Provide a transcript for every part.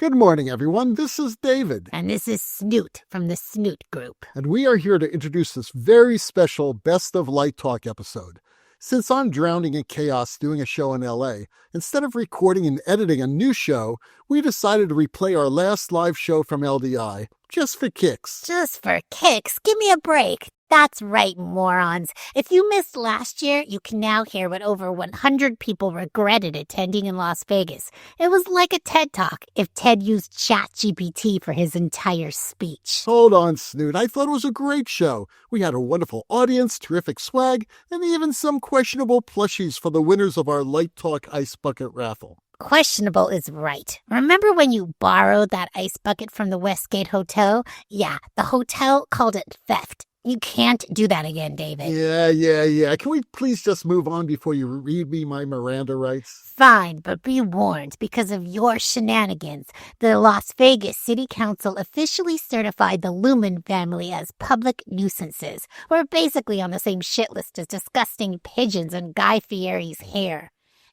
Good morning, everyone. This is David. And this is Snoot from the Snoot Group. And we are here to introduce this very special Best of Light Talk episode. Since I'm drowning in chaos doing a show in LA, instead of recording and editing a new show, we decided to replay our last live show from LDI, just for kicks. Just for kicks? Give me a break. That's right, morons. If you missed last year, you can now hear what over 100 people regretted attending in Las Vegas. It was like a TED Talk if Ted used ChatGPT for his entire speech. Hold on, Snoot. I thought it was a great show. We had a wonderful audience, terrific swag, and even some questionable plushies for the winners of our Light Talk Ice Bucket raffle. Questionable is right. Remember when you borrowed that ice bucket from the Westgate Hotel? Yeah, the hotel called it theft. You can't do that again, David. Yeah. Can we please just move on before you read me my Miranda rights? Fine, but be warned, because of your shenanigans, the Las Vegas City Council officially certified the Lumen family as public nuisances. We're basically on the same shit list as disgusting pigeons and Guy Fieri's hair.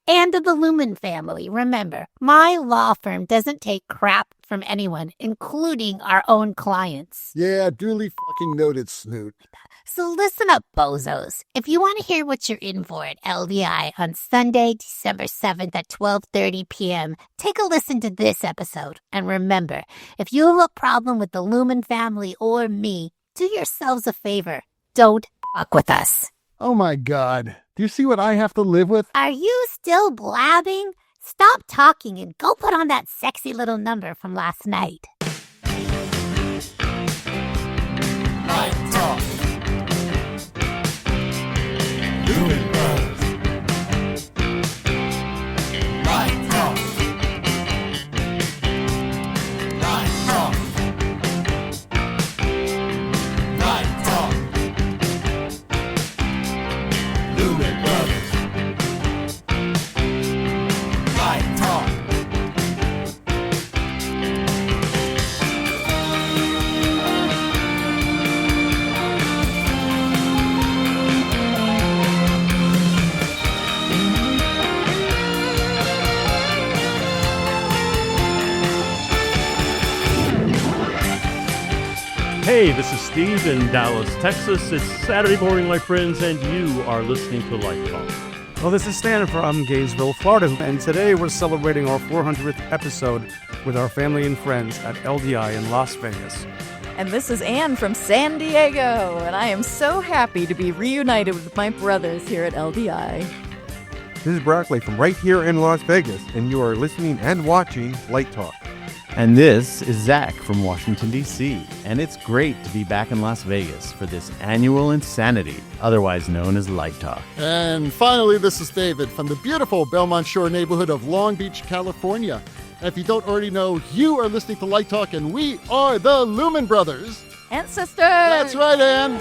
And the Lumen family, remember, my law firm doesn't take crap from anyone, including our own clients. Yeah, duly fucking noted, Snoot. So listen up, bozos. If you want to hear what you're in for at LDI on Sunday, December 7th at 12:30 p.m., take a listen to this episode. And remember, if you have a problem with the Lumen family or me, do yourselves a favor. Don't fuck with us. Oh my God. Do you see what I have to live with? Are you still blabbing? Stop talking and go put on that sexy little number from last night. Light Talk. Lumen Brothers. Light Talk. Light Talk. Light Talk. Lumen Brothers. Light Talk. Hey, this is Steve in Dallas, Texas. It's Saturday morning, my friends, and you are listening to Light Talk. Well, this is Stan from Gainesville, Florida, and today we're celebrating our 400th episode with our family and friends at LDI in Las Vegas. And this is Ann from San Diego, and I am so happy to be reunited with my brothers here at LDI. This is Brackley from right here in Las Vegas, and you are listening and watching Light Talk. And this is Zach from Washington, D.C., and it's great to be back in Las Vegas for this annual insanity, otherwise known as Light Talk. And finally, this is David from the beautiful Belmont Shore neighborhood of Long Beach, California. And if you don't already know, you are listening to Light Talk, and we are the Lumen Brothers. And sisters! That's right, Ann.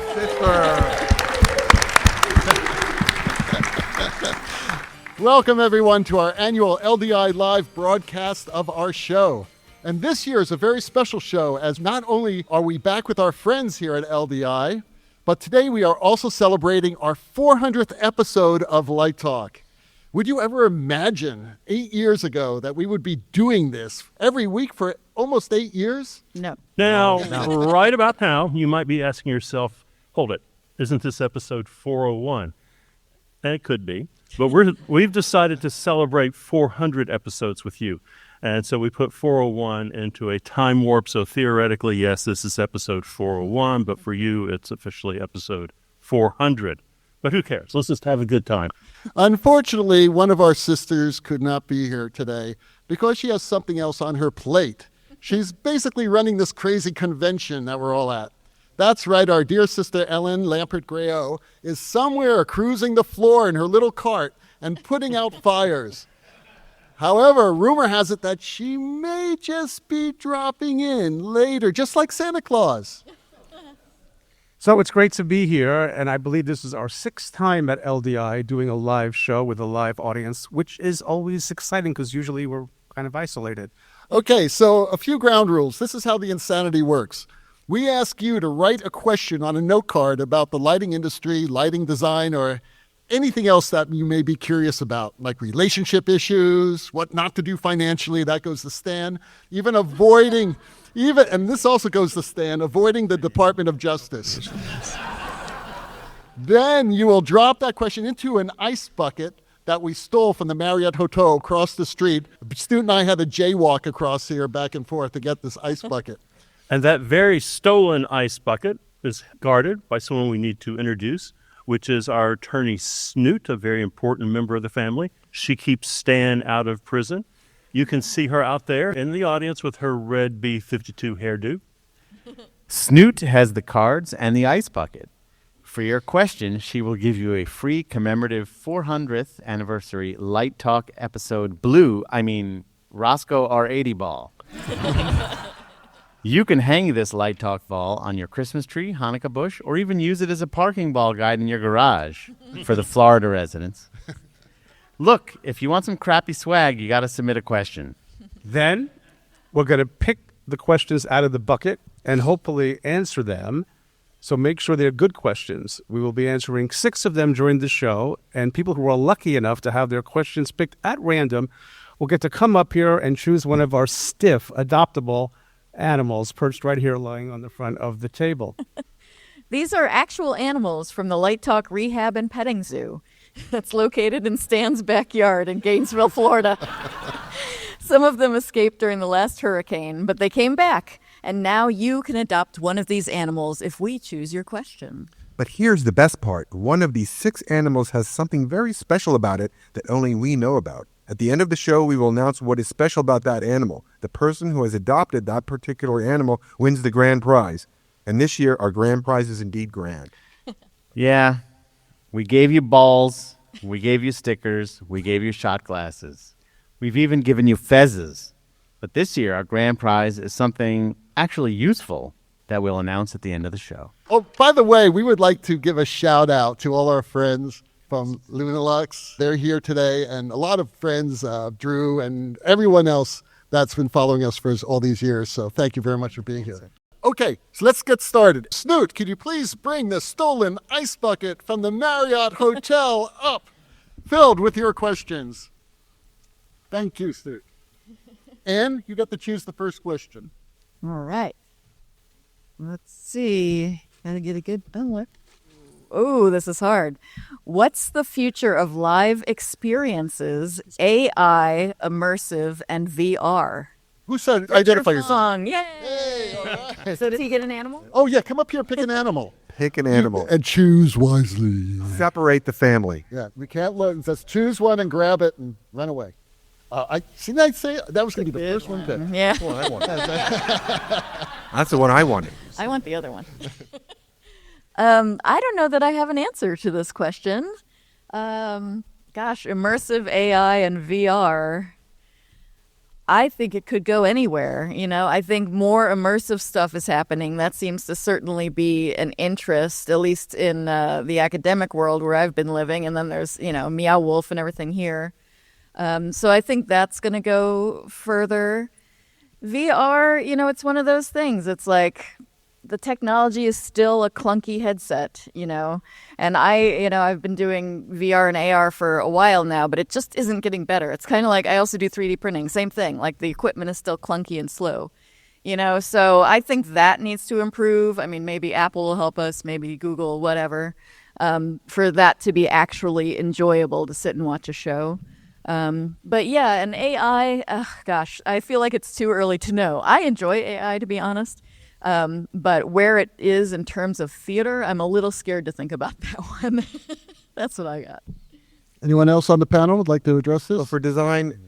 Welcome, everyone, to our annual LDI live broadcast of our show. And this year is a very special show, as not only are we back with our friends here at LDI, but today we are also celebrating our 400th episode of Light Talk. Would you ever imagine 8 years ago that we would be doing this every week for almost 8 years? No. Now, right about now, you might be asking yourself, hold it, isn't this episode 401? And it could be, but we've decided to celebrate 400 episodes with you. And so we put 401 into a time warp. So theoretically, yes, this is episode 401, but for you, it's officially episode 400. But who cares? Let's just have a good time. Unfortunately, one of our sisters could not be here today because she has something else on her plate. She's basically running this crazy convention that we're all at. That's right, our dear sister Ellen Lampert-Grayo is somewhere cruising the floor in her little cart and putting out fires. However, rumor has it that she may just be dropping in later, just like Santa Claus. So it's great to be here, and I believe this is our 6th time at LDI doing a live show with a live audience, which is always exciting because usually we're kind of isolated. Okay, so a few ground rules. This is how the insanity works. We ask you to write a question on a note card about the lighting industry, lighting design, or anything else that you may be curious about, like relationship issues, what not to do financially, that goes to Stan. And this also goes to Stan, avoiding the Department of Justice. Then you will drop that question into an ice bucket that we stole from the Marriott Hotel across the street. Snoot and I had to jaywalk across here back and forth to get this ice bucket. And that very stolen ice bucket is guarded by someone we need to introduce, which is our attorney Snoot, a very important member of the family. She keeps Stan out of prison. You can see her out there in the audience with her red B-52 hairdo. Snoot has the cards and the ice bucket. For your question, she will give you a free commemorative 400th anniversary Light Talk episode Roscoe R80 ball. You can hang this Light Talk ball on your Christmas tree, Hanukkah bush, or even use it as a parking ball guide in your garage for the Florida residents. Look, if you want some crappy swag, you got to submit a question. Then we're going to pick the questions out of the bucket and hopefully answer them. So make sure they're good questions. We will be answering 6 of them during the show, and people who are lucky enough to have their questions picked at random will get to come up here and choose one of our stiff, adoptable animals perched right here lying on the front of the table. These are actual animals from the Light Talk Rehab and Petting Zoo that's located in Stan's backyard in Gainesville, Florida. Some of them escaped during the last hurricane, but they came back. And now you can adopt one of these animals if we choose your question. But here's the best part. One of these 6 animals has something very special about it that only we know about. At the end of the show, we will announce what is special about that animal. The person who has adopted that particular animal wins the grand prize. And this year, our grand prize is indeed grand. Yeah, we gave you balls, we gave you stickers, we gave you shot glasses. We've even given you fezzes. But this year, our grand prize is something actually useful that we'll announce at the end of the show. Oh, by the way, we would like to give a shout out to all our friends from Lunalux. They're here today, and a lot of friends, Drew and everyone else that's been following us for all these years. So thank you very much for being here. Okay, so let's get started. Snoot, could you please bring the stolen ice bucket from the Marriott Hotel up, filled with your questions? Thank you, Snoot. And you get to choose the first question. All right. Let's see. Gotta get a good look. Oh, this is hard. What's the future of live experiences, AI, immersive, and VR? Who said identify yourself? Song. Yay! Hey, all right. So does he get an animal? Oh, yeah, come up here, pick an animal. Pick an animal. And choose wisely. Separate the family. Yeah, we can't look. It says choose one and grab it and run away. I say that was going to be the first one picked. Yeah. That's the one I wanted. That's the one I wanted. I want the other one. I don't know that I have an answer to this question. Immersive AI and VR. I think it could go anywhere. I think more immersive stuff is happening. That seems to certainly be an interest, at least in the academic world where I've been living. And then there's, Meow Wolf and everything here. So I think that's going to go further. VR, it's one of those things. It's like the technology is still a clunky headset, and I've been doing VR and AR for a while now, but it just isn't getting better. It's kind of like I also do 3D printing, same thing. Like the equipment is still clunky and slow, so I think that needs to improve. I mean, maybe Apple will help us, maybe Google, whatever, for that to be actually enjoyable to sit and watch a show. But yeah, and AI, I feel like it's too early to know. I enjoy AI, to be honest. But where it is in terms of theater, I'm a little scared to think about that one. That's what I got. Anyone else on the panel would like to address this? Well, for design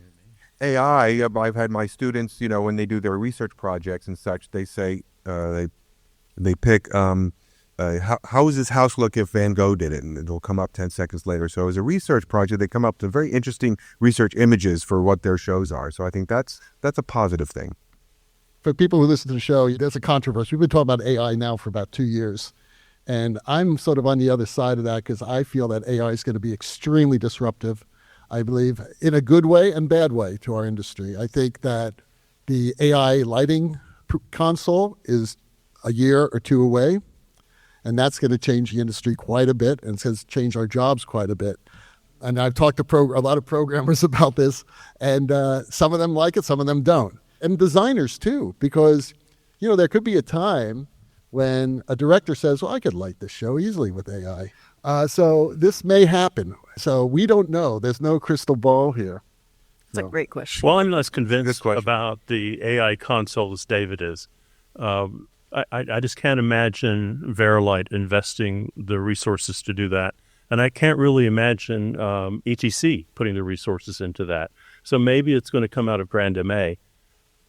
AI, I've had my students, when they do their research projects and such, they say they pick how does this house look if Van Gogh did it, and it'll come up 10 seconds later. So as a research project, they come up to very interesting research images for what their shows are. So I think that's a positive thing. For people who listen to the show, there's a controversy. We've been talking about AI now for about 2 years. And I'm sort of on the other side of that because I feel that AI is going to be extremely disruptive, I believe, in a good way and bad way to our industry. I think that the AI lighting console is a year or two away. And that's going to change the industry quite a bit, and it's going to change our jobs quite a bit. And I've talked to a lot of programmers about this, and some of them like it, some of them don't. And designers too, because, there could be a time when a director says, well, I could light this show easily with AI. So this may happen. So we don't know. There's no crystal ball here. It's a great question. Well, I'm less convinced Good question. about the AI console as David is. I just can't imagine Verilight investing the resources to do that. And I can't really imagine ETC putting the resources into that. So maybe it's going to come out of Grand MA,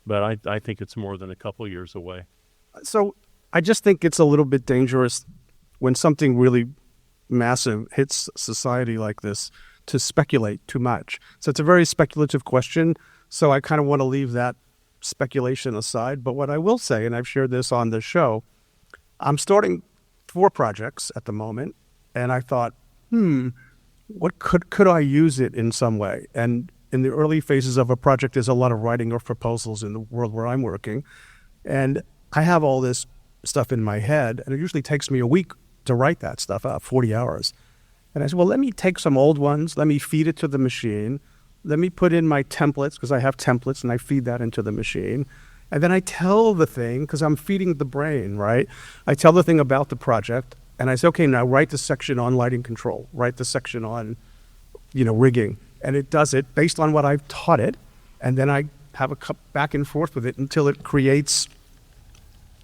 but I think it's more than a couple years away. So I just think it's a little bit dangerous when something really massive hits society like this to speculate too much. So it's a very speculative question. So I kind of want to leave that speculation aside. But what I will say, and I've shared this on the show, I'm starting 4 projects at the moment. And I thought, what could I use it in some way? And in the early phases of a project, there's a lot of writing of proposals in the world where I'm working. And I have all this stuff in my head, and it usually takes me a week to write that stuff out, 40 hours. And I said, well, let me take some old ones, let me feed it to the machine, let me put in my templates, because I have templates, and I feed that into the machine. And then I tell the thing, because I'm feeding the brain, right? I tell the thing about the project, and I say, okay, now write the section on lighting control, write the section on, rigging. And it does it based on what I've taught it, and then I have a back and forth with it until it creates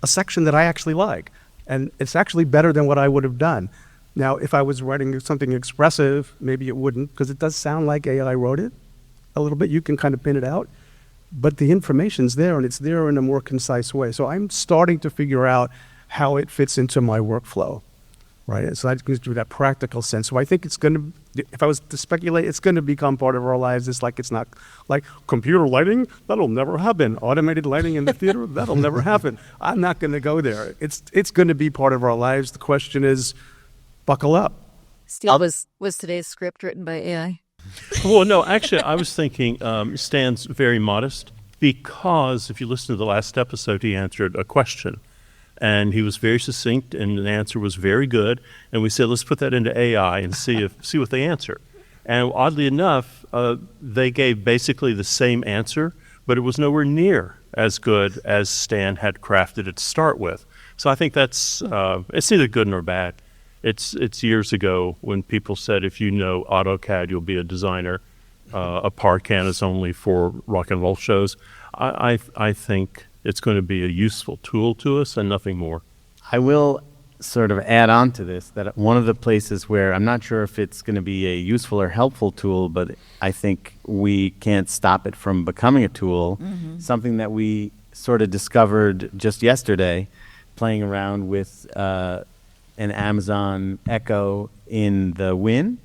a section that I actually like. And it's actually better than what I would have done. Now, if I was writing something expressive, maybe it wouldn't, because it does sound like AI wrote it a little bit. You can kind of pin it out. But the information's there, and it's there in a more concise way. So I'm starting to figure out how it fits into my workflow, right? So I can do that practical sense. So I think it's going to, if I was to speculate, it's going to become part of our lives. It's not like computer lighting, that'll never happen. Automated lighting in the theater, that'll never happen. I'm not going to go there. It's going to be part of our lives. The question is, buckle up. Steel, was today's script written by AI? Well, no, actually, I was thinking Stan's very modest because if you listen to the last episode, he answered a question. And he was very succinct, and the answer was very good. And we said, let's put that into AI and see what they answer. And oddly enough, they gave basically the same answer, but it was nowhere near as good as Stan had crafted it to start with. So I think that's it's neither good nor bad. It's years ago when people said, if you know AutoCAD, you'll be a designer. A Parcan is only for rock and roll shows. I think it's going to be a useful tool to us and nothing more. I will sort of add on to this that one of the places where I'm not sure if it's going to be a useful or helpful tool, but I think we can't stop it from becoming a tool, something that we sort of discovered just yesterday, playing around with an Amazon Echo in the Win,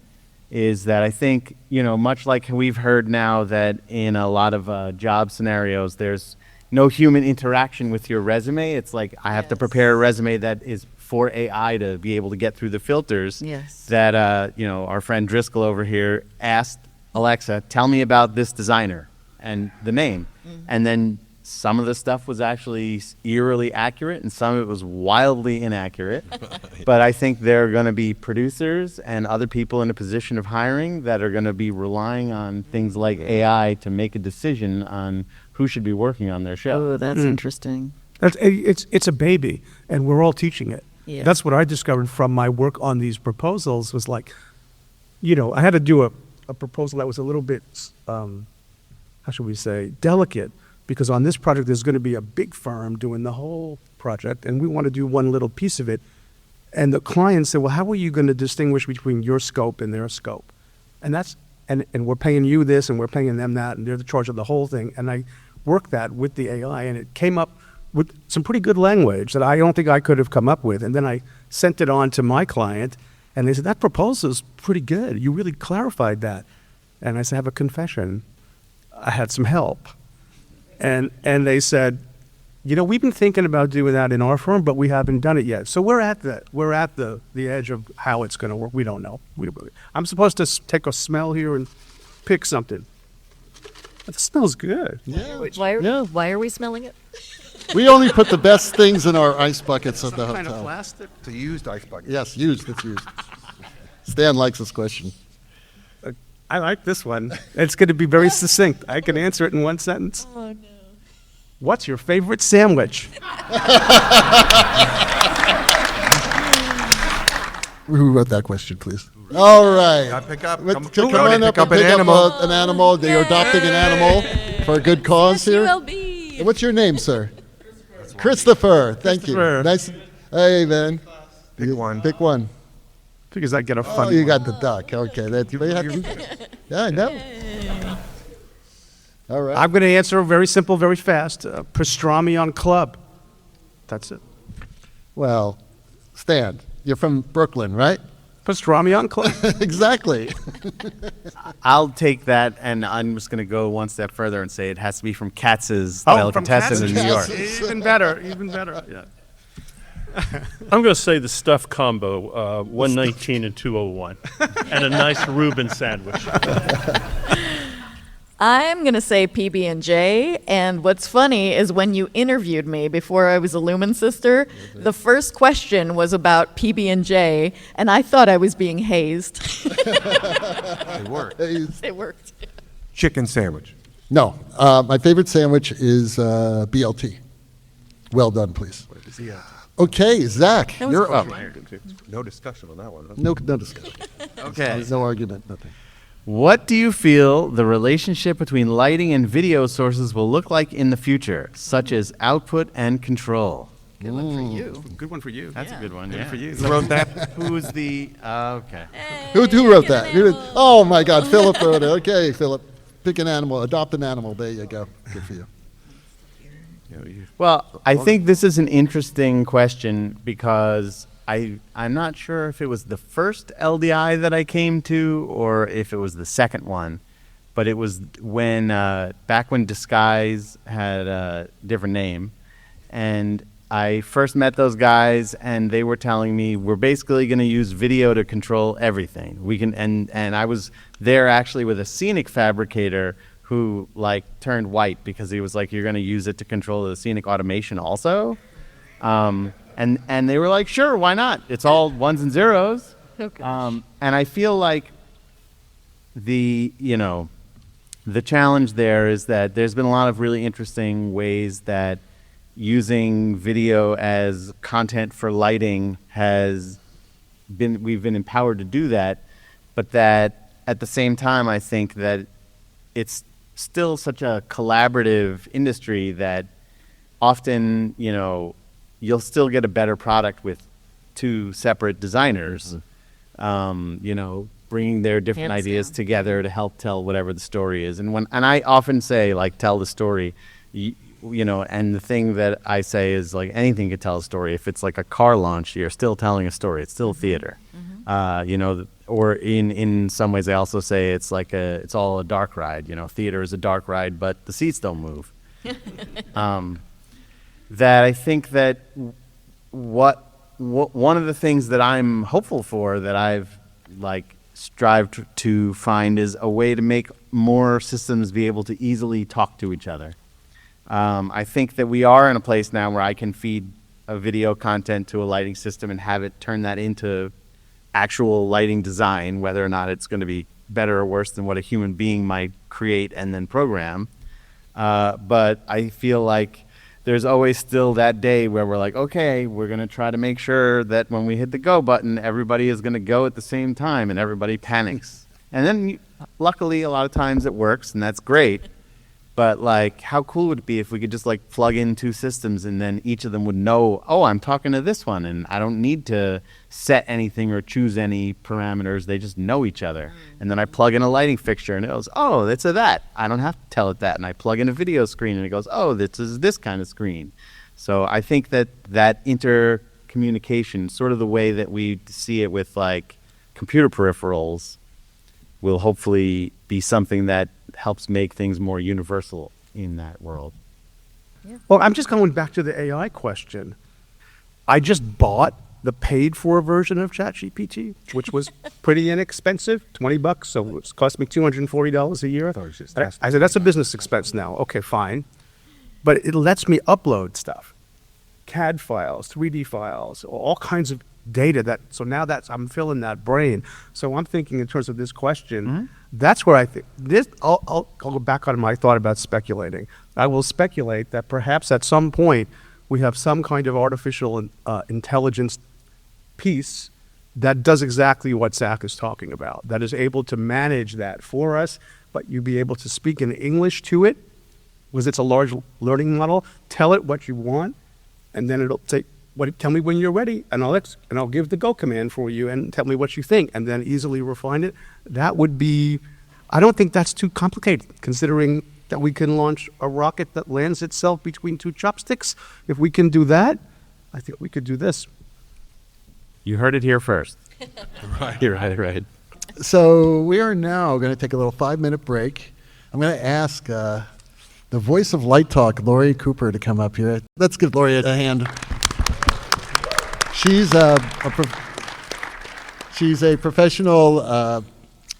is that I think, much like we've heard now that in a lot of job scenarios, there's no human interaction with your resume. It's like I have to prepare a resume that is for AI to be able to get through the filters. Yes. That our friend Driscoll over here asked Alexa, tell me about this designer and the name. And then some of the stuff was actually eerily accurate and some of it was wildly inaccurate. But I think there are going to be producers and other people in a position of hiring that are going to be relying on things like AI to make a decision on who should be working on their show. Oh, that's interesting. It's a baby, and we're all teaching it. Yeah. That's what I discovered from my work on these proposals was like, I had to do a proposal that was a little bit, how should we say, delicate, because on this project there's going to be a big firm doing the whole project, and we want to do one little piece of it. And the client said, well, how are you going to distinguish between your scope and their scope? And we're paying you this, and we're paying them that, and they're the charge of the whole thing. And I worked that with the AI, and it came up with some pretty good language that I don't think I could have come up with. And then I sent it on to my client, and they said, that proposal is pretty good. You really clarified that. And I said, I have a confession. I had some help. And they said, we've been thinking about doing that in our firm, but we haven't done it yet. So we're at the edge of how it's going to work. We don't know. I'm supposed to take a smell here and pick something. It smells good. Why are we smelling it? We only put the best things in our ice buckets at the Kind of hotel. plastic. It's a used ice bucket. Yes, used. It's used. Stan likes this question. I like this one. It's going to be very succinct. I can answer it in one sentence. Oh no. What's your favorite sandwich? Who wrote that question, please? All right. I pick up. Come Come on up pick and up an pick animal. up an animal. You're adopting an animal for a good cause here. ULB. And what's your name, sir? Christopher. Thank you. Christopher. Nice. Hey, man. Pick one. Pick one. Because I get a Oh, funny you one. got the duck. Okay. Yeah, I know. All right. I'm going to answer very simple, very fast. Pastrami on club. That's it. Well, Stan, you're from Brooklyn, right? Pastrami on club. Exactly. I'll take that, and I'm just going to go one step further and say it has to be from Katz's from Delicatessen in New York. Katz's. Even better. Even better. Yeah. I'm going to say the stuffed combo, 119 and 201, and a nice Reuben sandwich. I'm going to say PB&J, and what's funny is when you interviewed me before I was a Lumen sister, the first question was about PB&J, and I thought I was being hazed. It worked. It worked. Chicken sandwich. No, my favorite sandwich is BLT. Well done, please. Okay, Zach, That was you're cool. up. No discussion on that one. Huh? No discussion. Okay. There's no argument, nothing. What do you feel the relationship between lighting and video sources will look like in the future, such as output and control? Good one for you. Good one for you. That's a good one. Yeah. for you. Who wrote that? Who's the? Okay. Who wrote that? Oh my God, Philip wrote it. Okay, Philip, pick an animal, adopt an animal. There you go. Good for you. Well, I think this is an interesting question because I'm not sure if it was the first LDI that I came to or if it was the second one, but it was when back when Disguise had a different name, and I first met those guys, and they were telling me we're basically going to use video to control everything. We can, and I was there actually with a scenic fabricator who like turned white because he was like, "You're going to use it to control the scenic automation also," and they were like, "Sure, why not? It's all ones and zeros." Okay. And I feel like the challenge there is that there's been a lot of really interesting ways that using video as content for lighting we've been empowered to do that, but that at the same time, I think that it's still such a collaborative industry that often, you'll still get a better product with two separate designers, bringing their different Hands ideas down. together to help tell whatever the story is. And I often say, like, tell the story, and the thing that I say is, like, anything could tell a story. If it's like a car launch, you're still telling a story. It's still theater. Or in some ways I also say it's like it's all a dark ride. Theater is a dark ride, but the seats don't move. That I think that one of the things that I'm hopeful for that I've like strived to find is a way to make more systems be able to easily talk to each other. I think that we are in a place now where I can feed a video content to a lighting system and have it turn that into actual lighting design, whether or not it's going to be better or worse than what a human being might create and then program. But I feel like there's always still that day where we're like, okay, we're going to try to make sure that when we hit the go button, everybody is going to go at the same time and everybody panics. And then luckily a lot of times it works and that's great. But like, how cool would it be if we could just like plug in two systems and then each of them would know, oh, I'm talking to this one and I don't need to set anything or choose any parameters. They just know each other. And then I plug in a lighting fixture and it goes, oh, it's a that. I don't have to tell it that. And I plug in a video screen and it goes, oh, this is this kind of screen. So I think that intercommunication, sort of the way that we see it with like computer peripherals, will hopefully be something that helps make things more universal in that world. Well, I'm just going back to the AI question. I just bought the paid-for version of ChatGPT, which was pretty inexpensive, $20, so it's cost me $240 a year. I said, that's a business expense now. Okay, fine. but it lets me upload stuff, CAD files, 3D files, all kinds of data. So now I'm filling that brain. So I'm thinking in terms of this question, that's where I think this. I'll go back on my thought about speculating. I will speculate that perhaps at some point we have some kind of artificial intelligence piece that does exactly what Zach is talking about, that is able to manage that for us, but you be able to speak in English to it, because it's a large learning model, tell it what you want, and then it'll say, tell me when you're ready, and I'll give the go command for you, and tell me what you think, and then easily refine it. That would be, I don't think that's too complicated, considering that we can launch a rocket that lands itself between two chopsticks. If we can do that, I think we could do this. You heard it here first. Right. So we are now going to take a little 5-minute break. I'm going to ask the voice of Light Talk, Lori Cooper, to come up here. Let's give Lori a hand. She's a professional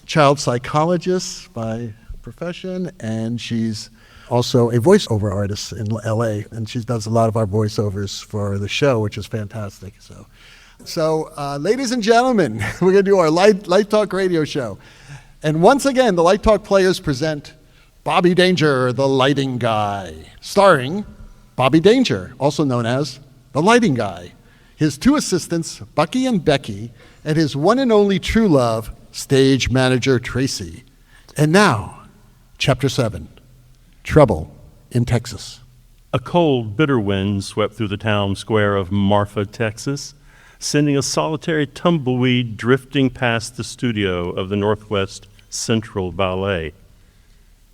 child psychologist by profession, and she's also a voiceover artist in LA, and she does a lot of our voiceovers for the show, which is fantastic. So, ladies and gentlemen, we're going to do our Light Talk radio show. And once again, the Light Talk players present Bobby Danger, the lighting guy, starring Bobby Danger, also known as the lighting guy, his 2 assistants, Bucky and Becky, and his one and only true love, stage manager Tracy. And now, Chapter 7, Trouble in Texas. A cold, bitter wind swept through the town square of Marfa, Texas, sending a solitary tumbleweed drifting past the studio of the Northwest Central Ballet.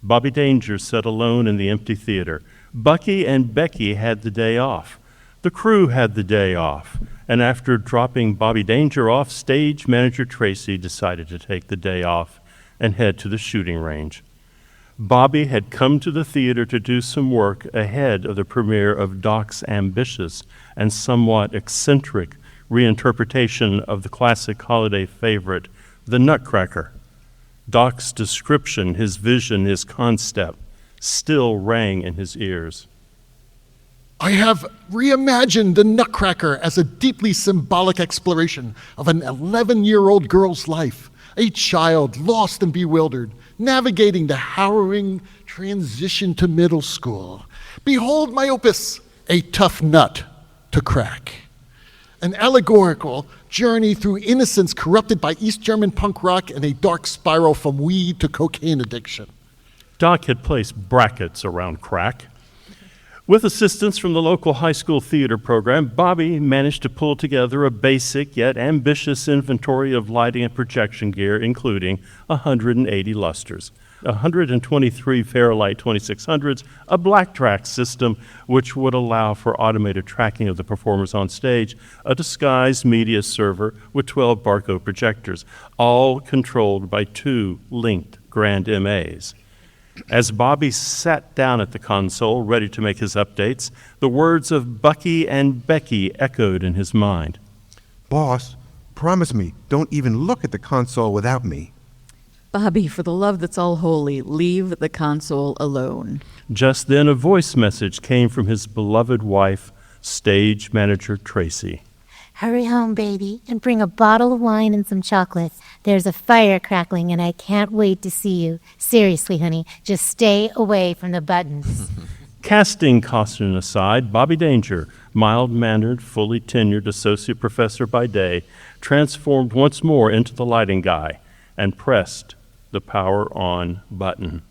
Bobby Danger sat alone in the empty theater. Bucky and Becky had the day off. The crew had the day off. And after dropping Bobby Danger off, stage manager Tracy decided to take the day off and head to the shooting range. Bobby had come to the theater to do some work ahead of the premiere of Doc's ambitious and somewhat eccentric reinterpretation of the classic holiday favorite, The Nutcracker. Doc's description, his vision, his concept, still rang in his ears. I have reimagined the Nutcracker as a deeply symbolic exploration of an 11-year-old girl's life, a child lost and bewildered, navigating the harrowing transition to middle school. Behold my opus, a tough nut to crack. An allegorical journey through innocence corrupted by East German punk rock and a dark spiral from weed to cocaine addiction. Doc had placed brackets around crack. With assistance from the local high school theater program, Bobby managed to pull together a basic yet ambitious inventory of lighting and projection gear, including 180 lusters, 123 Fairlight 2600s, a black track system which would allow for automated tracking of the performers on stage, a disguised media server with 12 barcode projectors, all controlled by 2 linked Grand MAs. As Bobby sat down at the console, ready to make his updates, the words of Bucky and Becky echoed in his mind. Boss, promise me, don't even look at the console without me. Bobby, for the love that's all holy, leave the console alone. Just then, a voice message came from his beloved wife, stage manager Tracy. Hurry home, baby, and bring a bottle of wine and some chocolates. There's a fire crackling, and I can't wait to see you. Seriously, honey, just stay away from the buttons. Casting caution aside, Bobby Danger, mild-mannered, fully tenured associate professor by day, transformed once more into the lighting guy and pressed the power on button.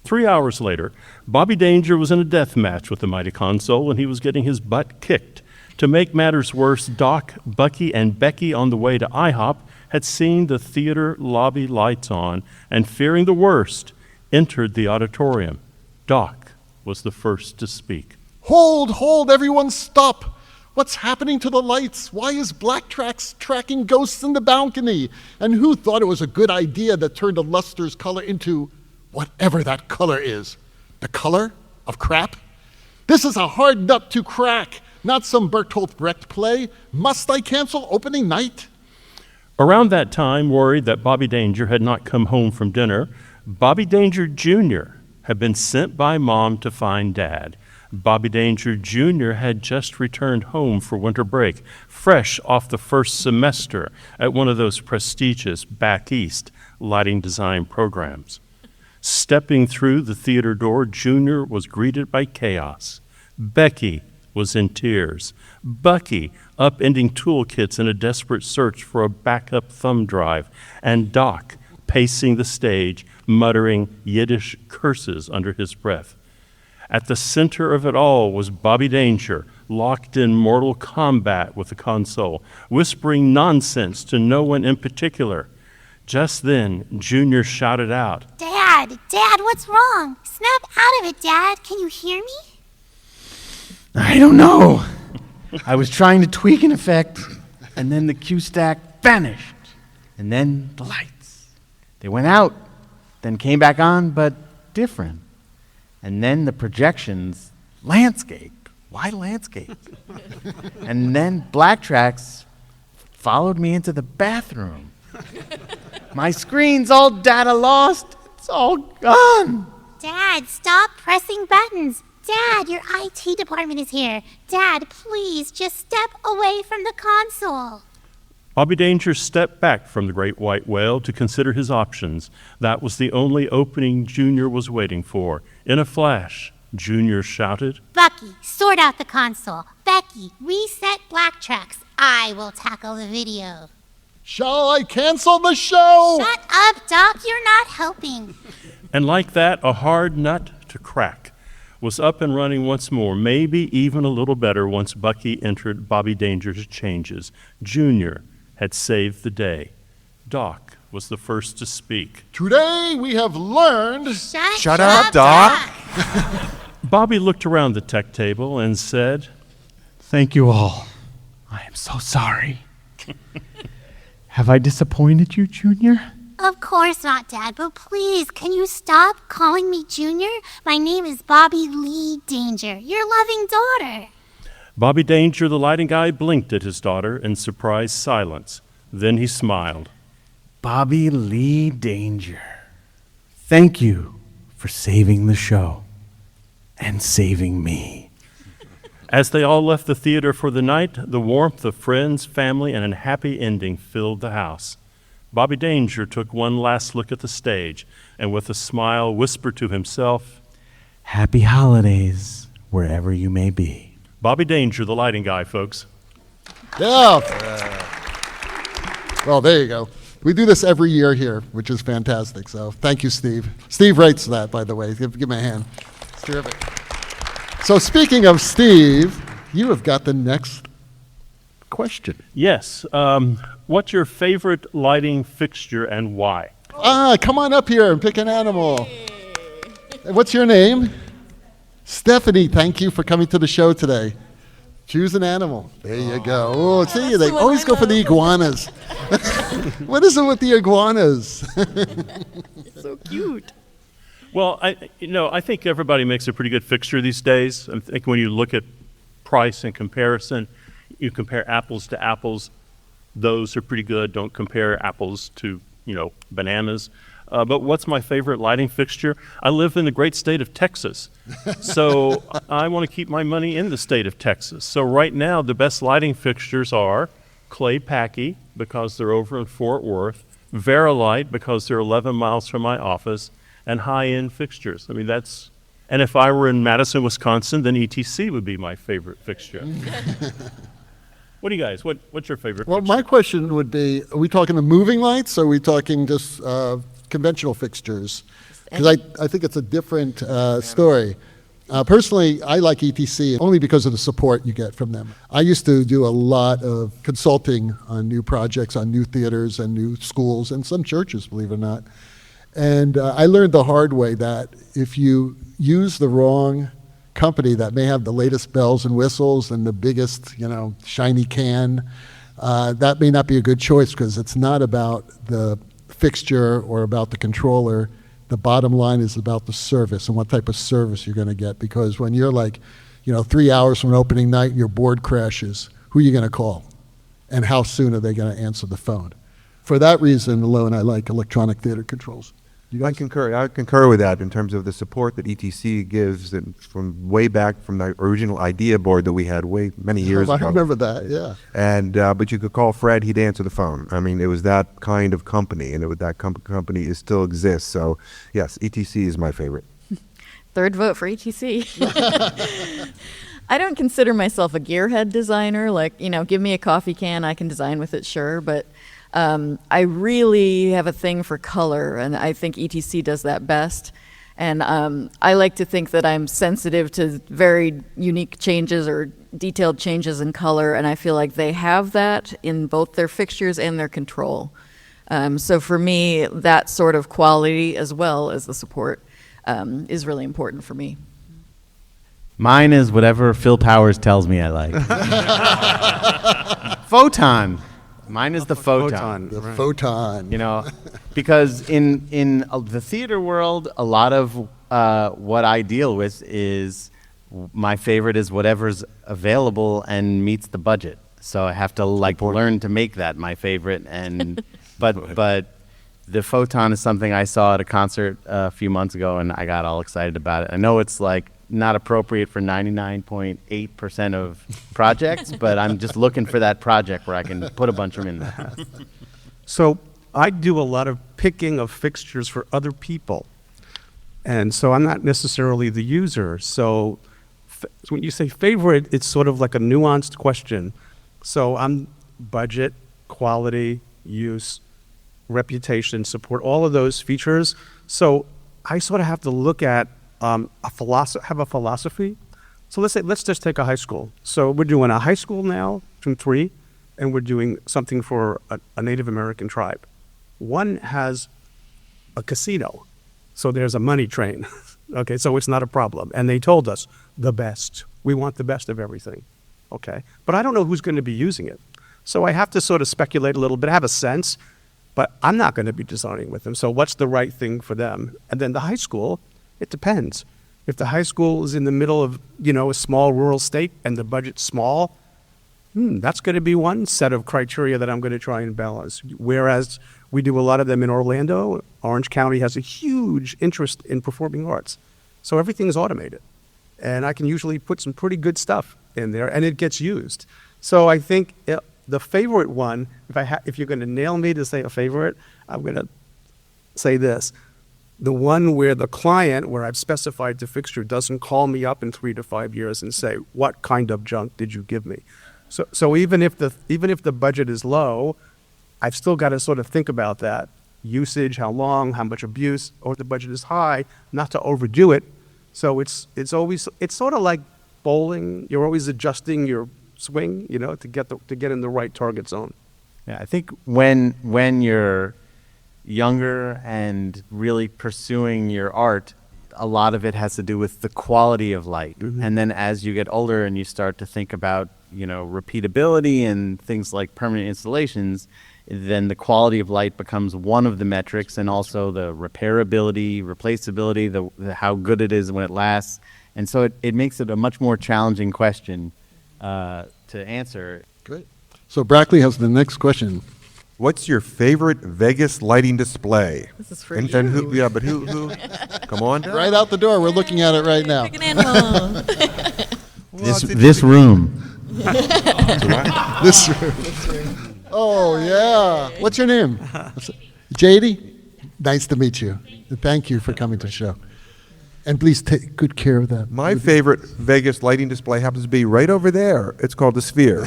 3 hours later, Bobby Danger was in a death match with the mighty console, and he was getting his butt kicked. To make matters worse, Doc, Bucky, and Becky on the way to IHOP had seen the theater lobby lights on and, fearing the worst, entered the auditorium. Doc was the first to speak. Hold, everyone stop. What's happening to the lights? Why is Black Tracks tracking ghosts in the balcony? And who thought it was a good idea that turned a luster's color into whatever that color is? The color of crap? This is a hard nut to crack. Not some Bertolt Brecht play. Must I cancel opening night? Around that time, worried that Bobby Danger had not come home from dinner, Bobby Danger Jr., had been sent by Mom to find Dad. Bobby Danger Jr. had just returned home for winter break, fresh off the first semester at one of those prestigious back east lighting design programs. Stepping through the theater door, Junior was greeted by chaos. Becky was in tears. Bucky upending toolkits in a desperate search for a backup thumb drive. And Doc pacing the stage, muttering Yiddish curses under his breath. At the center of it all was Bobby Danger, locked in mortal combat with the console, whispering nonsense to no one in particular. Just then, Junior shouted out, Dad, what's wrong? Snap out of it, Dad. Can you hear me? I don't know. I was trying to tweak an effect, and then the cue stack vanished. And then the lights. They went out, then came back on, but different. And then the projections, landscape. Why landscape? And then Black Tracks followed me into the bathroom. My screen's all data lost. It's all gone. Dad, stop pressing buttons. Dad, your IT department is here. Dad, please, just step away from the console. Bobby Danger stepped back from the great white whale to consider his options. That was the only opening Junior was waiting for. In a flash, Junior shouted, Bucky, sort out the console. Becky, reset Black Tracks. I will tackle the video. Shall I cancel the show? Shut up, Doc. You're not helping. And like that, a hard nut to crack was up and running once more, maybe even a little better once Bucky entered Bobby Danger's changes. Junior had saved the day. Doc was the first to speak. Today we have learned... Shut up, Doc. Bobby looked around the tech table and said, Thank you all. I am so sorry. Have I disappointed you, Junior? Of course not, Dad, but please, can you stop calling me Junior? My name is Bobby Lee Danger, your loving daughter. Bobby Danger, the lighting guy, blinked at his daughter in surprised silence. Then he smiled. Bobby Lee Danger. Thank you for saving the show and saving me. As they all left the theater for the night, the warmth of friends, family, and a happy ending filled the house. Bobby Danger took one last look at the stage and with a smile whispered to himself, Happy holidays, wherever you may be. Bobby Danger, the lighting guy, folks. Yeah. Well, there you go. We do this every year here, which is fantastic. So thank you, Steve. Steve writes that, by the way. Give him a hand. It's terrific. So speaking of Steve, you have got the next question. Yes. What's your favorite lighting fixture and why? Come on up here and pick an animal. What's your name? Stephanie, thank you for coming to the show today. Choose an animal. There you go. Oh, see, they always go for the iguanas. What is it with the iguanas? So cute. Well, I think everybody makes a pretty good fixture these days. I think when you look at price and comparison, you compare apples to apples. Those are pretty good. Don't compare apples to, bananas. But what's my favorite lighting fixture? I live in the great state of Texas, so I want to keep my money in the state of Texas. So right now, the best lighting fixtures are Clay Packy, because they're over in Fort Worth, Verilight, because they're 11 miles from my office, and high-end fixtures. I mean, and if I were in Madison, Wisconsin, then ETC would be my favorite fixture. What do you guys, what's your favorite Well, fixture? my question would be, are we talking the moving lights or are we talking just conventional fixtures? Because I think it's a different story. Personally, I like ETC only because of the support you get from them. I used to do a lot of consulting on new projects, on new theaters and new schools and some churches, believe it or not. And I learned the hard way that if you use the wrong company that may have the latest bells and whistles and the biggest, shiny can, that may not be a good choice because it's not about the fixture or about the controller. The bottom line is about the service and what type of service you're going to get. Because when you're 3 hours from opening night and your board crashes, who are you going to call? And how soon are they going to answer the phone? For that reason alone, I like electronic theater controls. I concur with that in terms of the support that ETC gives, and from way back from the original idea board that we had many years I ago. remember that, yeah. And but you could call Fred; he'd answer the phone. I mean, it was that kind of company, and company still exists. So, yes, ETC is my favorite. Third vote for ETC. I don't consider myself a gearhead designer. Like, give me a coffee can, I can design with it, sure. But I really have a thing for color, and I think ETC does that best. And I like to think that I'm sensitive to very unique changes or detailed changes in color, and I feel like they have that in both their fixtures and their control. So for me, that sort of quality as well as the support is really important for me. Mine is whatever Phil Powers tells me I like. Photon. Mine is the photon. The photon. Because in the theater world, a lot of what I deal with is my favorite is whatever's available and meets the budget. So I have to learn to make that my favorite. And but the photon is something I saw at a concert a few months ago, and I got all excited about it. I know it's not appropriate for 99.8% of projects, but I'm just looking for that project where I can put a bunch of them in there. So I do a lot of picking of fixtures for other people. And so I'm not necessarily the user. So when you say favorite, it's sort of like a nuanced question. So I'm budget, quality, use, reputation, support, all of those features. So I sort of have to look at have a philosophy. So let's just take a high school. So we're doing a high school now from 3, and we're doing something for a Native American tribe. One has a casino, so there's a money train. Okay, so it's not a problem. And they told us the best. We want the best of everything. Okay, but I don't know who's going to be using it. So I have to sort of speculate a little bit, have a sense, but I'm not going to be designing with them. So what's the right thing for them? And then the high school, it depends. If the high school is in the middle of, a small rural state and the budget's small, that's going to be one set of criteria that I'm going to try and balance. Whereas we do a lot of them in Orlando, Orange County has a huge interest in performing arts. So everything's automated. And I can usually put some pretty good stuff in there, and it gets used. So I think the favorite one, if you're going to nail me to say a favorite, I'm going to say this. The one where the client, where I've specified the fixture, doesn't call me up in 3 to 5 years and say, what kind of junk did you give me? So even if the budget is low, I've still got to sort of think about that. Usage, how long, how much abuse, or if the budget is high, not to overdo it. So it's sort of like bowling. You're always adjusting your swing, to get in the right target zone. Yeah, I think when you're younger and really pursuing your art, a lot of it has to do with the quality of light. Mm-hmm. And then as you get older and you start to think about, repeatability and things like permanent installations, then the quality of light becomes one of the metrics, and also the repairability, replaceability, the how good it is when it lasts. And so it makes it a much more challenging question to answer. Great. So Brackley has the next question. What's your favorite Vegas lighting display? This is for And you. who? Yeah, but who? Come on. Right out the door. We're looking at it right now. Pick an animal. This room. This room. Oh, yeah. What's your name? JD? Nice to meet you. Thank you for coming to the show. And please take good care of that. My favorite Vegas lighting display happens to be right over there. It's called the Sphere.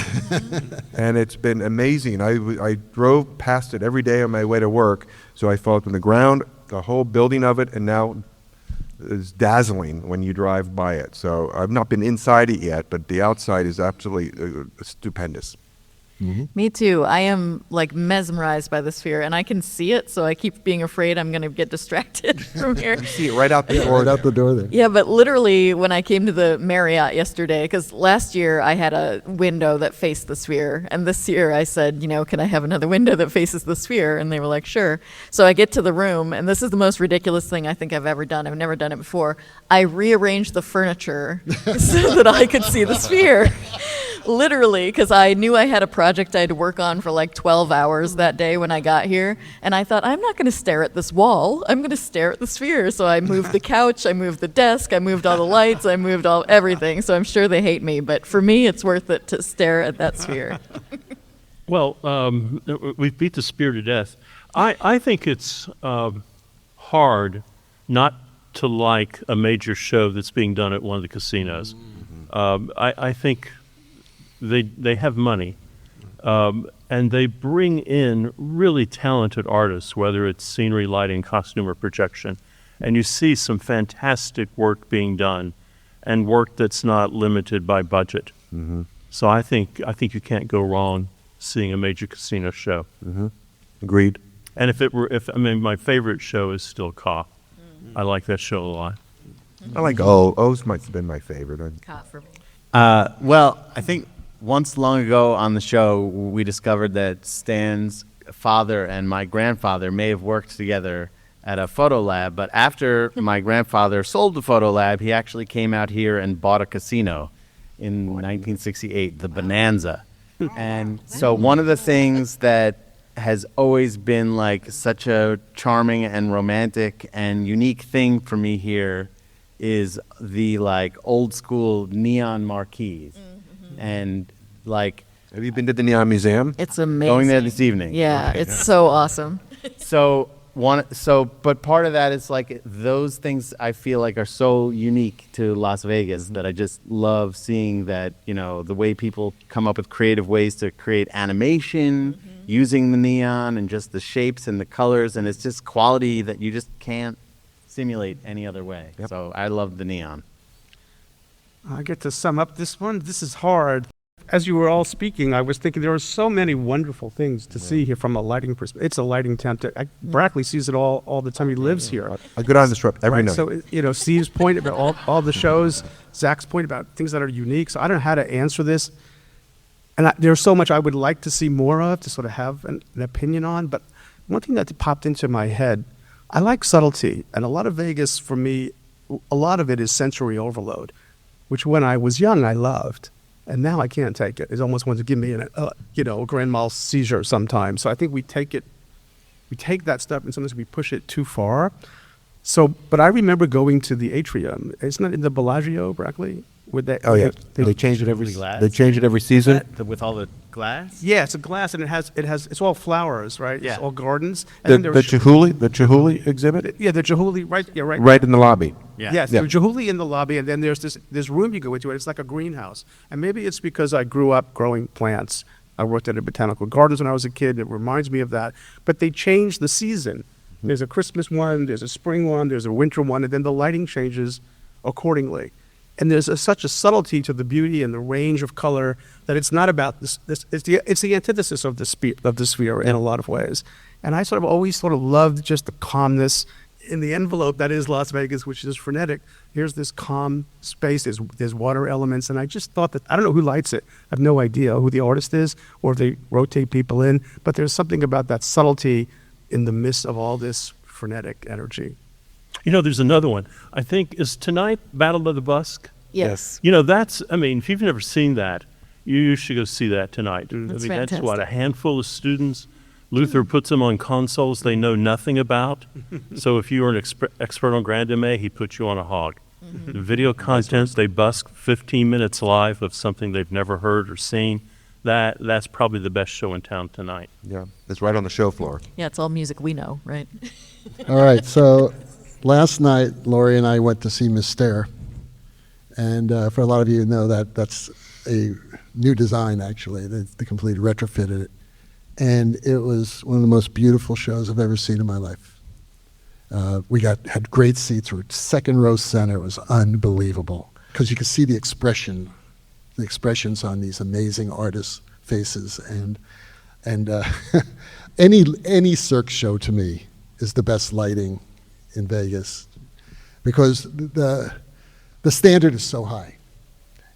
And it's been amazing. I drove past it every day on my way to work, so I felt from the ground, the whole building of it, and now it's dazzling when you drive by it. So I've not been inside it yet, but the outside is absolutely stupendous. Mm-hmm. Me too. I am mesmerized by the Sphere, and I can see it, so I keep being afraid I'm going to get distracted from here. You see it right out the door. Right out the door there. Yeah, but literally when I came to the Marriott yesterday, because last year I had a window that faced the Sphere, and this year I said, can I have another window that faces the Sphere? And they were like, sure. So I get to the room, and this is the most ridiculous thing I think I've ever done. I've never done it before. I rearranged the furniture so that I could see the Sphere. Literally, because I knew I had a project I had to work on for like 12 hours that day when I got here. And I thought, I'm not going to stare at this wall. I'm going to stare at the sphere. So I moved the couch, I moved the desk, I moved all the lights, I moved everything. So I'm sure they hate me. But for me, it's worth it to stare at that sphere. Well, we've beat the spear to death. I think it's hard not to like a major show that's being done at one of the casinos. I think they have money, and they bring in really talented artists, whether it's scenery, lighting, costume, or projection, and you see some fantastic work being done, and work that's not limited by budget. So I think you can't go wrong seeing a major casino show. Agreed. And my favorite show is still Ka. I like that show a lot. I like O's might have been my favorite. Caught for me. Well, I think once long ago on the show, we discovered that Stan's father and my grandfather may have worked together at a photo lab, but after my grandfather sold the photo lab, he actually came out here and bought a casino in 1968, the Bonanza. And so one of the things that has always been like such a charming and romantic and unique thing for me here is the like old school neon marquees. And like, Have you been to the Neon Museum? It's amazing. going there this evening. Yeah, it's so awesome. But part of that is like those things I feel like are so unique to Las Vegas that I just love seeing that, the way people come up with creative ways to create animation using the neon and just the shapes and the colors, and it's just quality that you just can't simulate any other way. Yep. So I love the neon. I get to sum up this one. This is hard. As you were all speaking, I was thinking there are so many wonderful things to see here from a lighting perspective. It's a lighting tent. Brackley sees it all the time. He lives here. I go down this trip every night. So, Steve's point about all the shows, Zach's point about things that are unique. So I don't know how to answer this. And there's so much I would like to see more of, to sort of have an opinion on. But one thing that popped into my head, I like subtlety. And a lot of Vegas, for me, a lot of it is sensory overload, which when I was young, I loved. And now I can't take it. It almost wants to give me a grand mal seizure sometimes. So I think we take that stuff and sometimes we push it too far. So, but I remember going to the atrium. Isn't it in the Bellagio, Brackley? They change it every. Glass? They change it every season. With all the glass? Yeah, it's a glass, and it's all flowers, right? Yeah. It's all gardens. The And then there's Chihuly exhibit. yeah, the Chihuly, right? Yeah, right. Right in the lobby. Yeah. Yes, Yeah. there's Chihuly in the lobby, and then there's this room you go into, and it's like a greenhouse. And maybe it's because I grew up growing plants. I worked at a botanical gardens when I was a kid. It reminds me of that. But they change the season. There's a Christmas one, there's a spring one, there's a winter one, and then the lighting changes accordingly. And there's such a subtlety to the beauty and the range of color that it's not about this. It's the antithesis of the sphere in a lot of ways. And I always loved just the calmness in the envelope that is Las Vegas, which is frenetic. Here's this calm space. There's water elements, and I just thought that I don't know who lights it. I have no idea who the artist is or if they rotate people in. But there's something about that subtlety in the midst of all this frenetic energy. There's another one. I think, is tonight Battle of the Busk? Yes. If you've never seen that, you should go see that tonight. That's That's what, fantastic. a handful of students. Luther puts them on consoles they know nothing about. So if you were an expert on Grand MA, he puts you on a hog. The video content, they busk 15 minutes live of something they've never heard or seen. That's probably the best show in town tonight. Yeah, it's right on the show floor. Yeah, it's all music we know, right? All right, so last night, Lori and I went to see Mystere. And for a lot of you know that's a new design, actually. They completely retrofitted it. And it was one of the most beautiful shows I've ever seen in my life. We had great seats. We were second row center. It was unbelievable because you could see the expressions on these amazing artists' faces. And any Cirque show to me is the best lighting in Vegas because the standard is so high,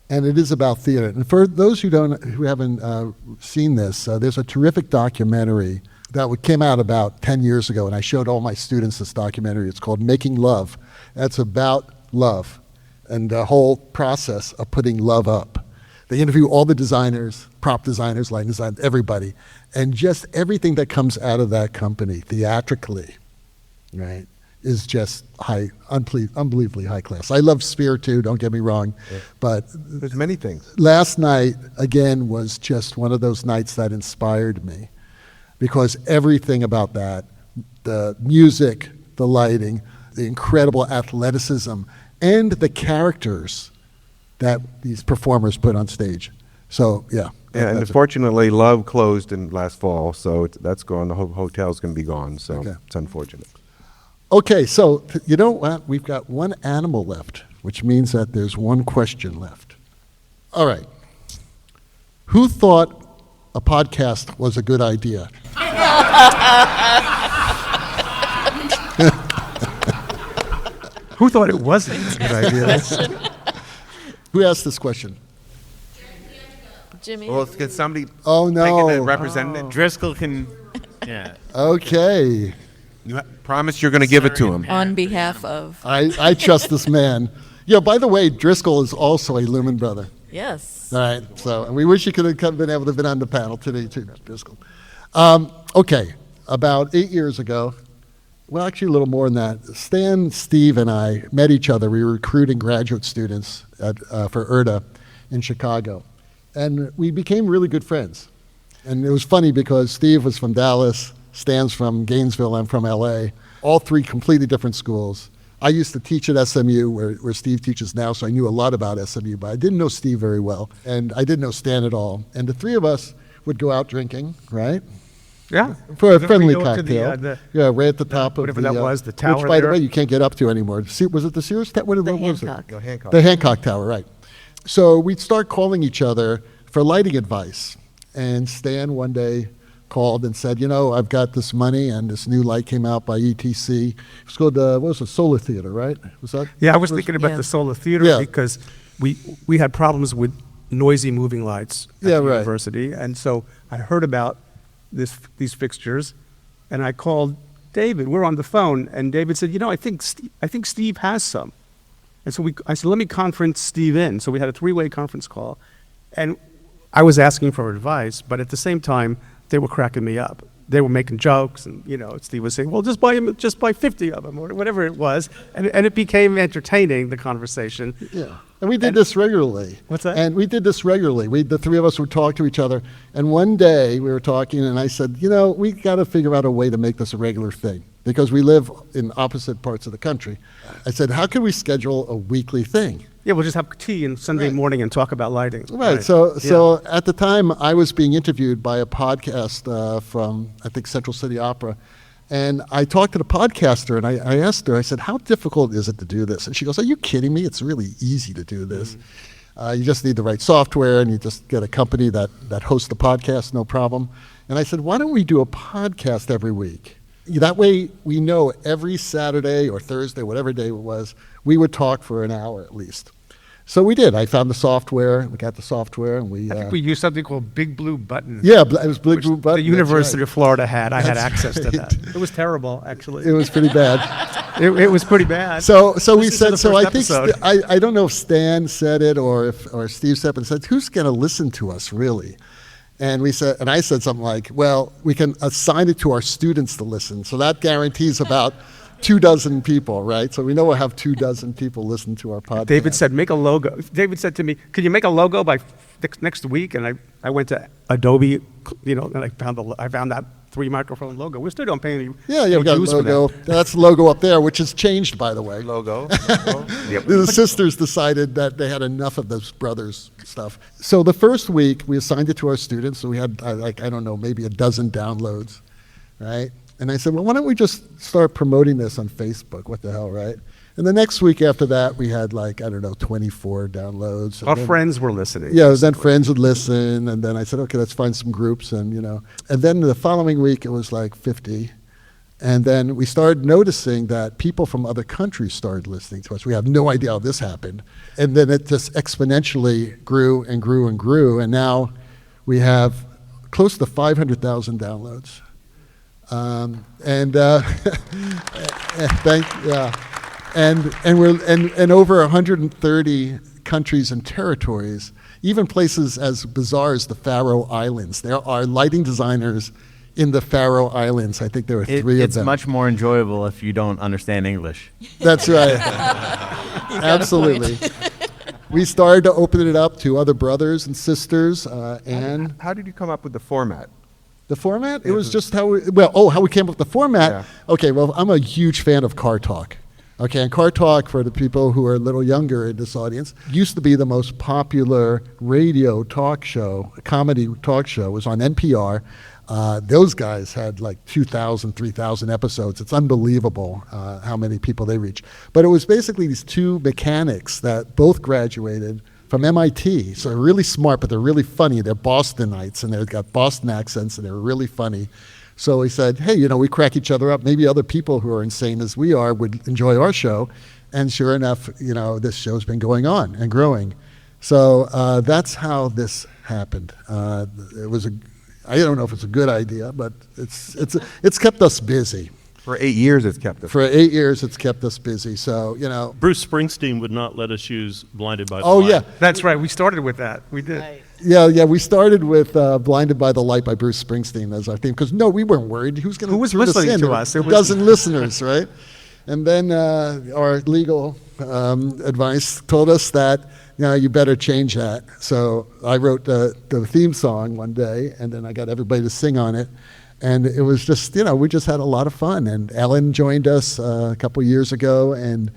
and it is about theater. And for those who haven't seen this, there's a terrific documentary that came out about 10 years ago, and I showed all my students this documentary. It's called Making Love. That's about love and the whole process of putting love up. They interview all the designers, prop designers, lighting designers, everybody. And just everything that comes out of that company theatrically, right, is just unbelievably high class. I love Sphere too, don't get me wrong. Yeah. But There's many things. last night, again, was just one of those nights that inspired me because everything about that, the music, the lighting, the incredible athleticism, and the characters that these performers put on stage. So, yeah. And that's it. unfortunately, Love closed in last fall, so that's gone. The whole hotel's going to be gone, so Okay. it's unfortunate. Okay, so you know what? We've got one animal left, which means that there's one question left. All right. Who thought a podcast was a good idea? Who thought it wasn't a good idea? Who asked this question? Jimmy. Well, can somebody Oh, make it a no. representative? Driscoll can. Yeah. Okay. You promise you're going to give it to him. On behalf of. I trust this man. Yeah, by the way, Driscoll is also a Lumen brother. Yes. All right, so and we wish you could have been able to been on the panel today too, Driscoll. Okay, about 8 years ago, well, actually a little more than that, Stan, Steve, and I met each other. We were recruiting graduate students for IRDA in Chicago, and we became really good friends. And it was funny because Steve was from Dallas, Stan's from Gainesville, I'm from LA, all three completely different schools. I used to teach at SMU, where Steve teaches now, so I knew a lot about SMU, but I didn't know Steve very well, and I didn't know Stan at all. And the three of us would go out drinking, right? Yeah. For a Then we friendly go to cocktail. the, Yeah, right at the top of whatever the, that was, the which, tower by the there. way, you can't get up to anymore. Was it the Sears? What The was it? Hancock. No, Hancock. The Hancock Tower, right. So we'd start calling each other for lighting advice. And Stan one day called and said, you know, I've got this money and this new light came out by ETC. It's called, what was it, Solar Theater, right? Was that? Yeah, I was thinking about Yeah. the Solar Theater Yeah. because we had problems with noisy moving lights at Yeah, the right. university, and so I heard about these fixtures, and I called David. We're on the phone, and David said, you know, I think Steve has some, and so I said, let me conference Steve in. So we had a three-way conference call, and I was asking for advice, but at the same time, they were cracking me up. They were making jokes, and Steve was saying, "Well, just buy 50 of them, or whatever it was," and it became entertaining, the conversation. Yeah. And we did this regularly. What's that? And we did this regularly. The three of us would talk to each other. And one day we were talking, and I said, you know, we got to figure out a way to make this a regular thing because we live in opposite parts of the country. I said, how can we schedule a weekly thing? Yeah, we'll just have tea on Sunday Right. morning and talk about lighting. Right. So at the time, I was being interviewed by a podcast from, I think, Central City Opera. And I talked to the podcaster, and I asked her, I said, how difficult is it to do this? And she goes, are you kidding me? It's really easy to do this. You just need the right software, and you just get a company that hosts the podcast, no problem. And I said, why don't we do a podcast every week? That way we know every Saturday or Thursday, whatever day it was, we would talk for an hour at least. So we did. I found the software. We got the software, and we. I think we used something called Big Blue Button. Yeah, it was Big which Blue Button. the that's University right. of Florida had. I had That's access to right. that. It was terrible, actually. It was pretty bad. It was pretty bad. So we Listen to said. the So I first think episode. I don't know if Stan said it or Steve said it, but said, who's going to listen to us really? And we said, and I said something like, well, we can assign it to our students to listen. So that guarantees about 24 people, right? So we know we'll have 24 people listen to our podcast. David said, make a logo. David said to me, can you make a logo by next week? And I went to Adobe, and I found that 3-microphone logo. We still don't pay any Yeah, any we got a dues for that. logo. That's the logo up there, which has changed, by the way. Logo. The sisters decided that they had enough of this brothers stuff. So the first week, we assigned it to our students. So we had, I don't know, maybe a dozen downloads, right? And I said, well, why don't we just start promoting this on Facebook? What the hell, right? And the next week after that, we had 24 downloads. Our friends were listening. Yeah, then friends would listen, and then I said, okay, let's find some groups, and and then the following week it was 50, and then we started noticing that people from other countries started listening to us. We have no idea how this happened, and then it just exponentially grew and grew and grew, and now we have close to 500,000 downloads, and we're over 130 countries and territories, even places as bizarre as the Faroe Islands. There are lighting designers in the Faroe Islands. I think there are three of It's them. much more enjoyable if you don't understand English. That's right. Absolutely. We started to open it up to other brothers and sisters, and How did you come up with the format? the format, it was just how we came up with the format. Yeah. Okay, well, I'm a huge fan of Car Talk. Okay, and Car Talk, for the people who are a little younger in this audience, used to be the most popular radio talk show, comedy talk show. It was on NPR. Those guys had like 2,000, 3,000 episodes. It's unbelievable how many people they reach. But it was basically these two mechanics that both graduated from MIT. So they're really smart, but they're really funny. They're Bostonites, and they've got Boston accents, and they're really funny. So he said, hey, we crack each other up. Maybe other people who are insane as we are would enjoy our show. And sure enough, this show's been going on and growing. So that's how this happened. It was I don't know if it's a good idea, but it's kept us busy. For 8 years, it's kept us. For 8 years, it's kept us busy. So, Bruce Springsteen would not let us use Blinded by the Oh, Light. yeah. That's right. We started with that. We did. Right. Yeah, we started with Blinded by the Light by Bruce Springsteen as our theme, because we weren't worried. Who was was listening to us? A dozen listeners, right? And then our legal advice told us that, you better change that. So I wrote the theme song one day, and then I got everybody to sing on it. And it was just, we just had a lot of fun. And Ellen joined us a couple years ago, and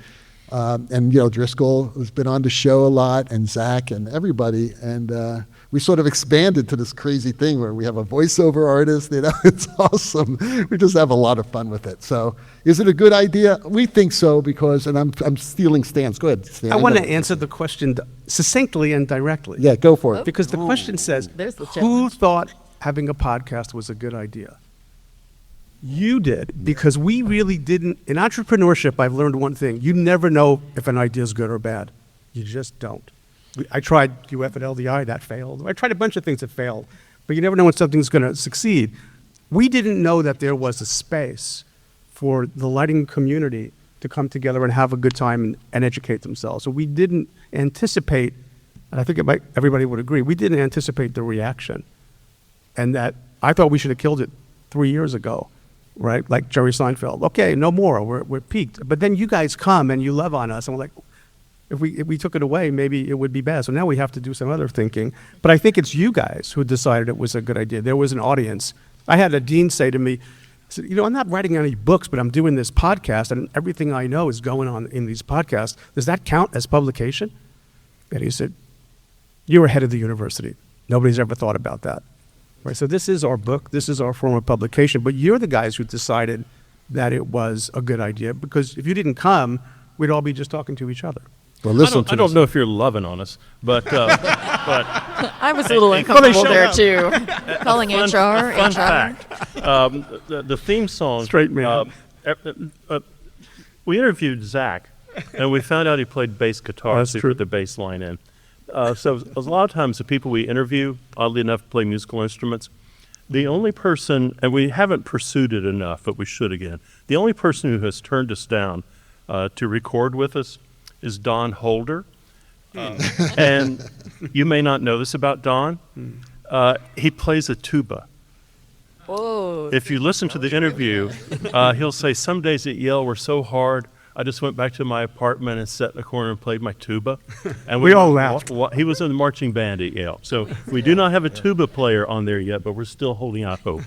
Driscoll has been on the show a lot, and Zach and everybody. And we sort of expanded to this crazy thing where we have a voiceover artist. It's awesome. We just have a lot of fun with it. So is it a good idea? We think so, because, and I'm stealing Stan's. Go ahead, Stan. I want to answer the question succinctly and directly. Yeah, go for it. Because the question says, There's the who challenge. thought having a podcast was a good idea? You did, because we really didn't. In entrepreneurship, I've learned one thing. You never know if an idea is good or bad. You just don't. I tried UF at LDI, that failed. I tried a bunch of things that failed, but you never know when something's going to succeed. We didn't know that there was a space for the lighting community to come together and have a good time and educate themselves. So we didn't anticipate, and I think everybody would agree, we didn't anticipate the reaction. And that I thought we should have killed it 3 years ago, right? Like Jerry Seinfeld. Okay, no more. We're peaked. But then you guys come and you love on us, and we're like, if we took it away, maybe it would be bad. So now we have to do some other thinking. But I think it's you guys who decided it was a good idea. There was an audience. I had a dean say to me, I'm not writing any books, but I'm doing this podcast, and everything I know is going on in these podcasts. Does that count as publication? And he said, you're ahead of the university. Nobody's ever thought about that. Right, so this is our book, this is our form of publication, but you're the guys who decided that it was a good idea, because if you didn't come, we'd all be just talking to each other. Well, listen I don't know if you're loving on us, but I was a little Well, uncomfortable they there showed too. Calling fun HR. fact. The theme song. Straight man. We interviewed Zach, and we found out he played bass guitar. That's so he true. put the bass line in. So a lot of times the people we interview, oddly enough, play musical instruments. The only person, and we haven't pursued it enough, but we should again. The only person who has turned us down to record with us is Don Holder. And you may not know this about Don. He plays a tuba. Whoa. If you listen to the interview, he'll say, some days at Yale were so hard, I just went back to my apartment and sat in a corner and played my tuba. And We all laughed. He was in the marching band at Yale. So we do not have a tuba player on there yet, but we're still holding out hope.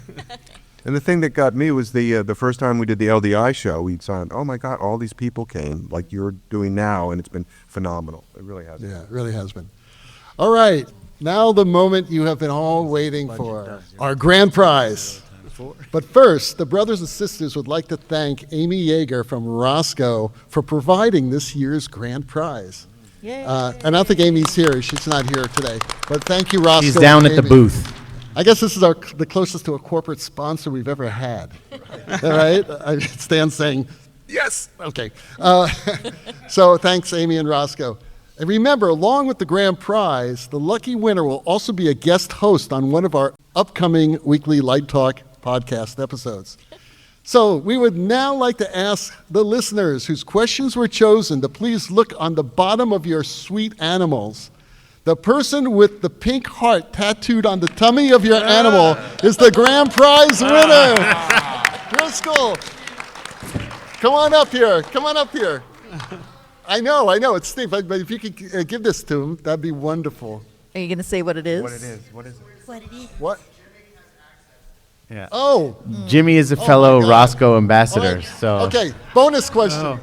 And the thing that got me was the first time we did the LDI show, we'd saw, oh my God, all these people came like you're doing now, and it's been phenomenal. It really has. Yeah, it really has been. All right, now the moment you have been all waiting for, our grand prize. But first, the brothers and sisters would like to thank Amy Yeager from Roscoe for providing this year's grand prize. Yay. And I don't think Amy's here. She's not here today. But thank you, Roscoe. He's down and at the Amy. booth. I guess this is the closest to a corporate sponsor we've ever had. All right? Stan's saying, yes. Okay. So thanks, Amy and Roscoe. And remember, along with the grand prize, the lucky winner will also be a guest host on one of our upcoming weekly Light Talk podcast episodes. So we would now like to ask the listeners whose questions were chosen to please look on the bottom of your sweet animals. The person with the pink heart tattooed on the tummy of your animal is the grand prize winner. Driscoll, come on up here. Come on up here. I know, it's Steve, but if you could give this to him, that'd be wonderful. Are you going to say what it is? What it is? What is it? What it is? What? Yeah. Oh, Jimmy is a fellow God. Roscoe ambassador, all right. so Okay, bonus question.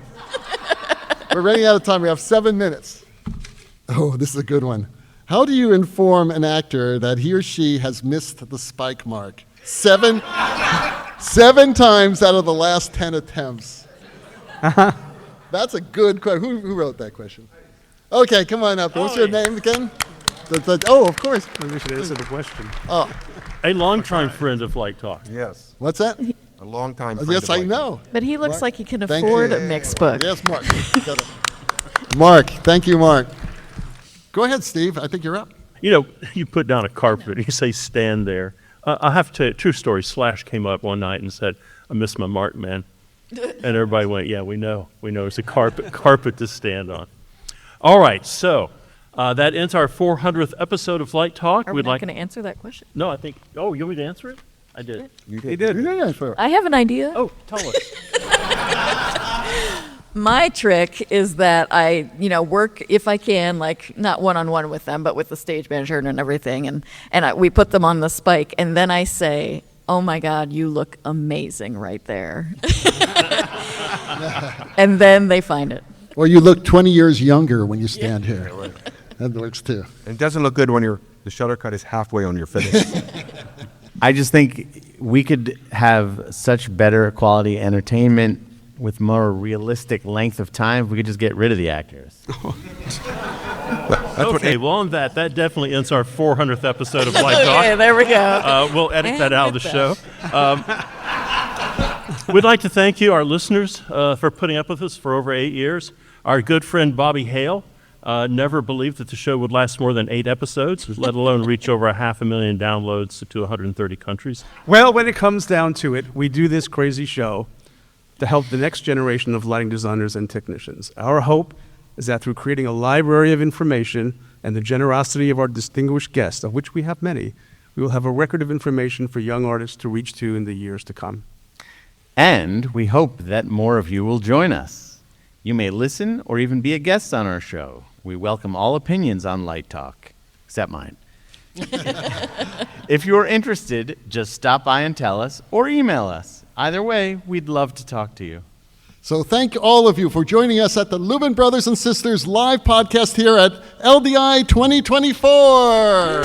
We're running out of time. We have 7 minutes. Oh, this is a good one. How do you inform an actor that he or she has missed the spike mark? 7 times out of the last 10 attempts. That's a good question. Who wrote that question? Okay, come on up. What's your name again? Oh, of course. Maybe we should answer the question. Oh, A longtime friend of Light Talk. Yes. what's that? A long time. Yes, I know. But he looks Mark? like he can Thank afford you. a mixed book. Yes, Mark. Got it. Mark, thank you, Mark. Go ahead, Steve. I think you're up. You know, you put down a carpet, you say stand there. I have to tell you a true story. Slash came up one night and said, I miss my mark, man. And everybody went, yeah, we know. It's a carpet to stand on. All right, so that ends our 400th episode of Light Talk. Are we not going to answer that question? No, I think, you want me to answer it? I did. He did. Yeah, sure. I have an idea. Oh, tell us. My trick is that I, work if I can, like not one-on-one with them, but with the stage manager and everything, and we put them on the spike, and then I say, "Oh my God, you look amazing right there," and then they find it. Or you look 20 years younger when you stand here. That works too. And it doesn't look good when the shutter cut is halfway on your face. I just think we could have such better quality entertainment with more realistic length of time if we could just get rid of the actors. Okay, well, on that definitely ends our 400th episode of Light Talk. Okay, there we go. We'll edit that out of the Get show. We'd like to thank you, our listeners, for putting up with us for over 8 years. Our good friend Bobby Hale never believed that the show would last more than 8 episodes, let alone reach over 500,000 downloads to 130 countries. Well, when it comes down to it, we do this crazy show to help the next generation of lighting designers and technicians. Our hope is that through creating a library of information and the generosity of our distinguished guests, of which we have many, we will have a record of information for young artists to reach to in the years to come. And we hope that more of you will join us. You may listen or even be a guest on our show. We welcome all opinions on Light Talk, except mine. If you're interested, just stop by and tell us or email us. Either way, we'd love to talk to you. So thank all of you for joining us at the Lumen Brothers and Sisters live podcast here at LDI 2024.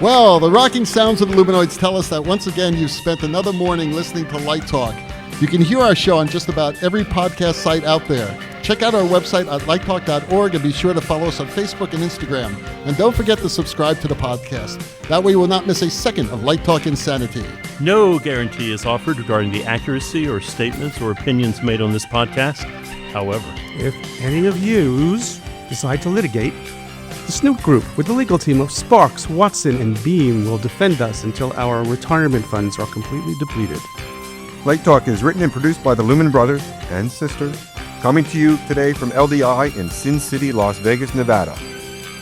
Well, the rocking sounds of the Luminoids tell us that once again you've spent another morning listening to Light Talk. You can hear our show on just about every podcast site out there. Check out our website at lighttalk.org and be sure to follow us on Facebook and Instagram. And don't forget to subscribe to the podcast. That way you will not miss a second of Light Talk insanity. No guarantee is offered regarding the accuracy or statements or opinions made on this podcast. However, If any of yous decide to litigate, the Snoot Group with the legal team of Sparks, Watson, and Beam will defend us until our retirement funds are completely depleted. Light Talk is written and produced by the Lumen Brothers and Sisters, coming to you today from LDI in Sin City, Las Vegas, Nevada.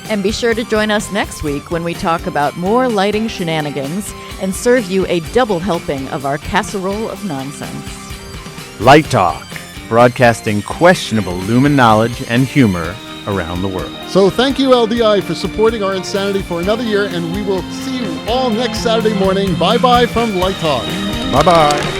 And be sure to join us next week when we talk about more lighting shenanigans and serve you a double helping of our casserole of nonsense. Light Talk, broadcasting questionable Lumen knowledge and humor around the world. So thank you, LDI, for supporting our insanity for another year, and we will see you all next Saturday morning. Bye-bye from Light Talk. Bye-bye.